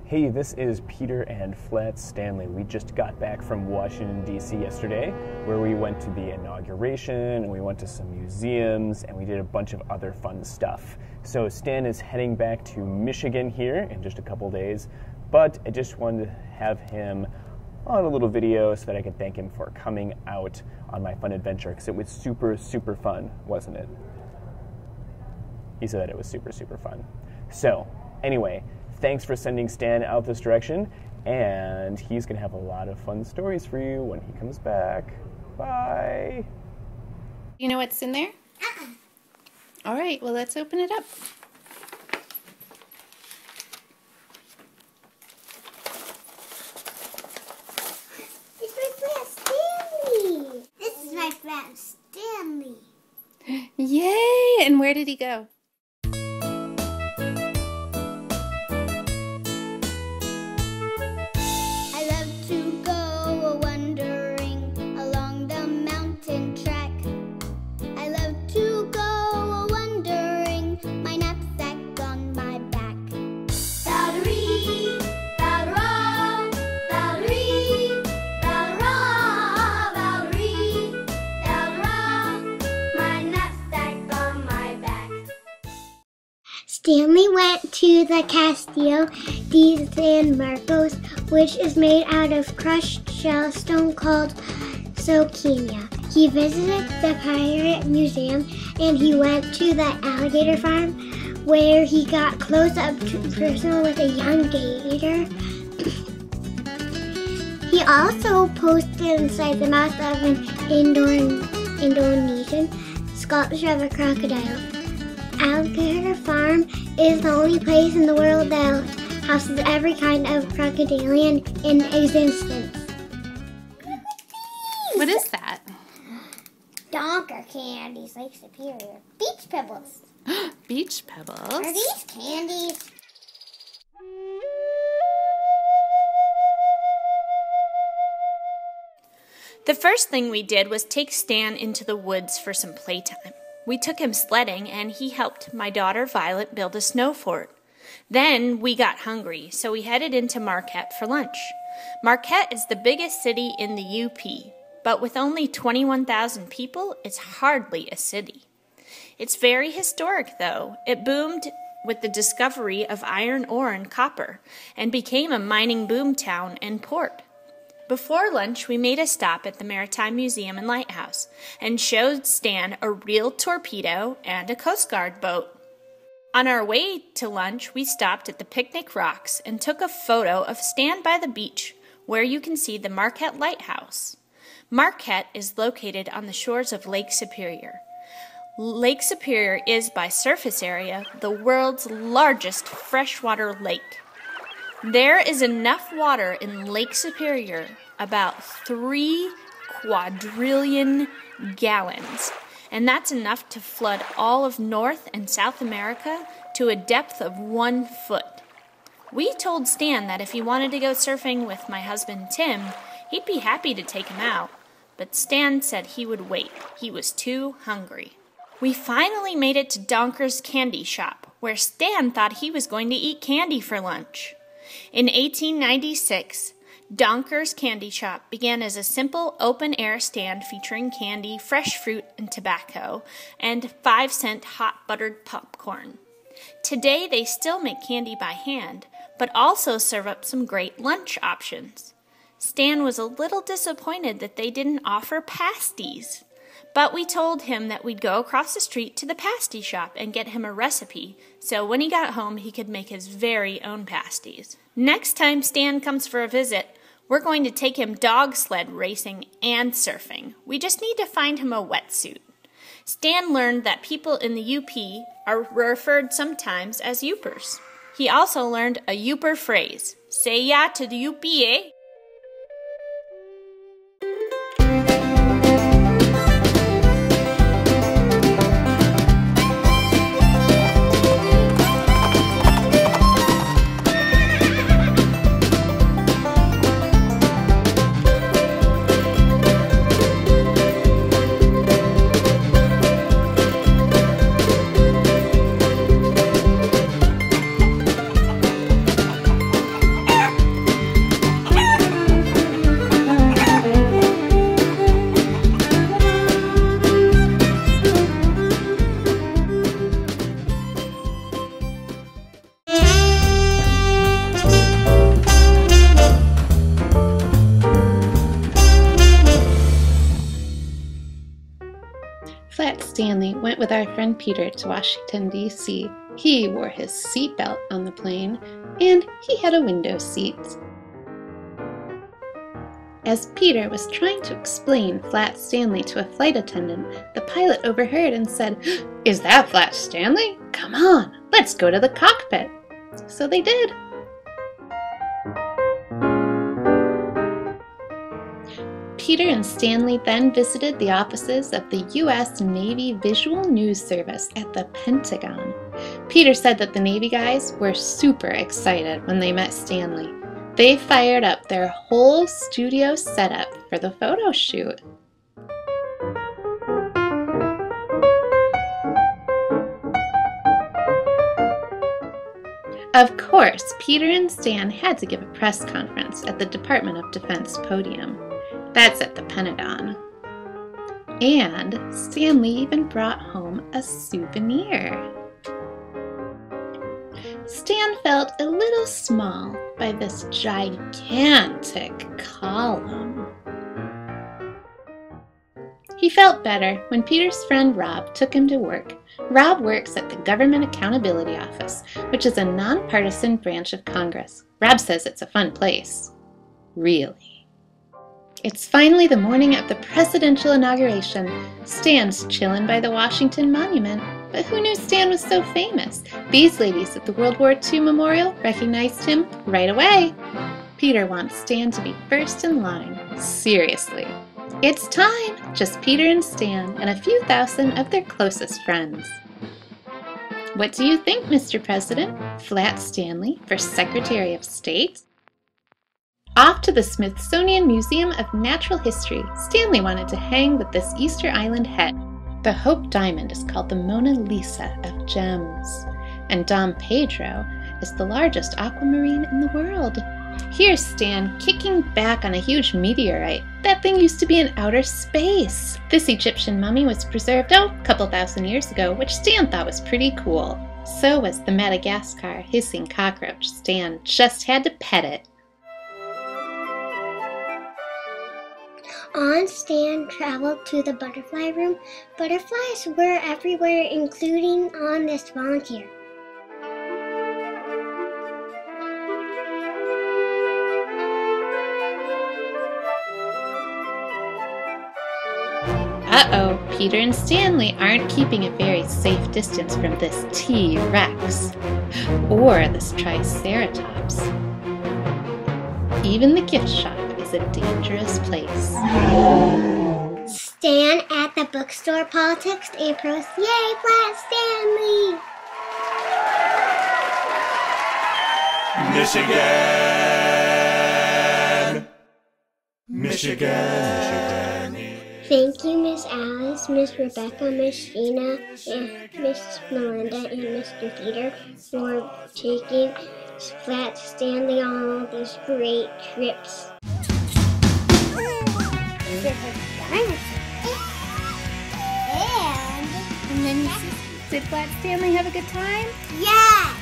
Hey, this is Peter and Flat Stanley. We just got back from Washington, D.C. yesterday, where we went to the inauguration, and we went to some museums, and we did a bunch of other fun stuff. So Stan is heading back to Michigan here in just a couple days, but I just wanted to have him on a little video so that I can thank him for coming out on my fun adventure, because it was super, super fun, wasn't it? He said that it was super, super fun. So, anyway, thanks for sending Stan out this direction, and he's going to have a lot of fun stories for you when he comes back. Bye! You know what's in there? All right, well, let's open it up. It's my friend Stanley! This is my friend Stanley. Yay! And where did he go? Stanley went to the Castillo de San Marcos, which is made out of crushed shellstone called Soquina. He visited the Pirate Museum, and he went to the alligator farm, where he got close up to personal with a young gator. He also posted inside the mouth of an Indonesian sculpture of a crocodile. Alligator Farm is the only place in the world that houses every kind of crocodilian in existence. What is that? Donker candies, Lake Superior. Beach pebbles. Beach pebbles? Are these candies? The first thing we did was take Stan into the woods for some playtime. We took him sledding, and he helped my daughter Violet build a snow fort. Then we got hungry, so we headed into Marquette for lunch. Marquette is the biggest city in the UP, but with only 21,000 people, it's hardly a city. It's very historic, though. It boomed with the discovery of iron ore and copper, and became a mining boom town and port. Before lunch, we made a stop at the Maritime Museum and Lighthouse and showed Stan a real torpedo and a Coast Guard boat. On our way to lunch, we stopped at the Picnic Rocks and took a photo of Stan by the beach, where you can see the Marquette Lighthouse. Marquette is located on the shores of Lake Superior. Lake Superior is, by surface area, the world's largest freshwater lake. There is enough water in Lake Superior, about 3 quadrillion gallons, and that's enough to flood all of North and South America to a depth of 1 foot. We told Stan that if he wanted to go surfing with my husband Tim, he'd be happy to take him out, but Stan said he would wait. He was too hungry. We finally made it to Donker's Candy Shop, where Stan thought he was going to eat candy for lunch. In 1896, Donker's Candy Shop began as a simple open-air stand featuring candy, fresh fruit and tobacco, and 5-cent hot buttered popcorn. Today, they still make candy by hand, but also serve up some great lunch options. Stan was a little disappointed that they didn't offer pasties, but we told him that we'd go across the street to the pasty shop and get him a recipe, so when he got home he could make his very own pasties. Next time Stan comes for a visit, we're going to take him dog sled racing and surfing. We just need to find him a wetsuit. Stan learned that people in the UP are referred sometimes as Yoopers. He also learned a Yooper phrase, "Say ya to the UP, eh?" Peter to Washington, D.C. He wore his seatbelt on the plane, and he had a window seat. As Peter was trying to explain Flat Stanley to a flight attendant, the pilot overheard and said, "Is that Flat Stanley? Come on, let's go to the cockpit." So they did. Peter and Stanley then visited the offices of the U.S. Navy Visual News Service at the Pentagon. Peter said that the Navy guys were super excited when they met Stanley. They fired up their whole studio setup for the photo shoot. Of course, Peter and Stan had to give a press conference at the Department of Defense podium. That's at the Pentagon. And Stanley even brought home a souvenir. Stan felt a little small by this gigantic column. He felt better when Peter's friend Rob took him to work. Rob works at the Government Accountability Office, which is a nonpartisan branch of Congress. Rob says it's a fun place. Really. It's finally the morning of the presidential inauguration. Stan's chillin' by the Washington Monument. But who knew Stan was so famous? These ladies at the World War II Memorial recognized him right away. Peter wants Stan to be first in line. Seriously. It's time! Just Peter and Stan and a few thousand of their closest friends. What do you think, Mr. President? Flat Stanley for Secretary of State? Off to the Smithsonian Museum of Natural History, Stanley wanted to hang with this Easter Island head. The Hope Diamond is called the Mona Lisa of gems, and Dom Pedro is the largest aquamarine in the world. Here's Stan kicking back on a huge meteorite. That thing used to be in outer space. This Egyptian mummy was preserved, a couple thousand years ago, which Stan thought was pretty cool. So was the Madagascar hissing cockroach. Stan just had to pet it. Stan traveled to the butterfly room. Butterflies were everywhere, including on this volunteer. Uh-oh, Peter and Stanley aren't keeping a very safe distance from this T-Rex or this Triceratops. Even the gift shop is a dangerous place. Stan at the bookstore, politics, and pros. Yay, Flat Stanley! Michigan. Thank you, Miss Alice, Miss Rebecca, Miss Gina, and Miss Melinda, and Mr. Peter for taking Flat Stanley on all these great trips. And then did Flat Stanley have a good time? Yes!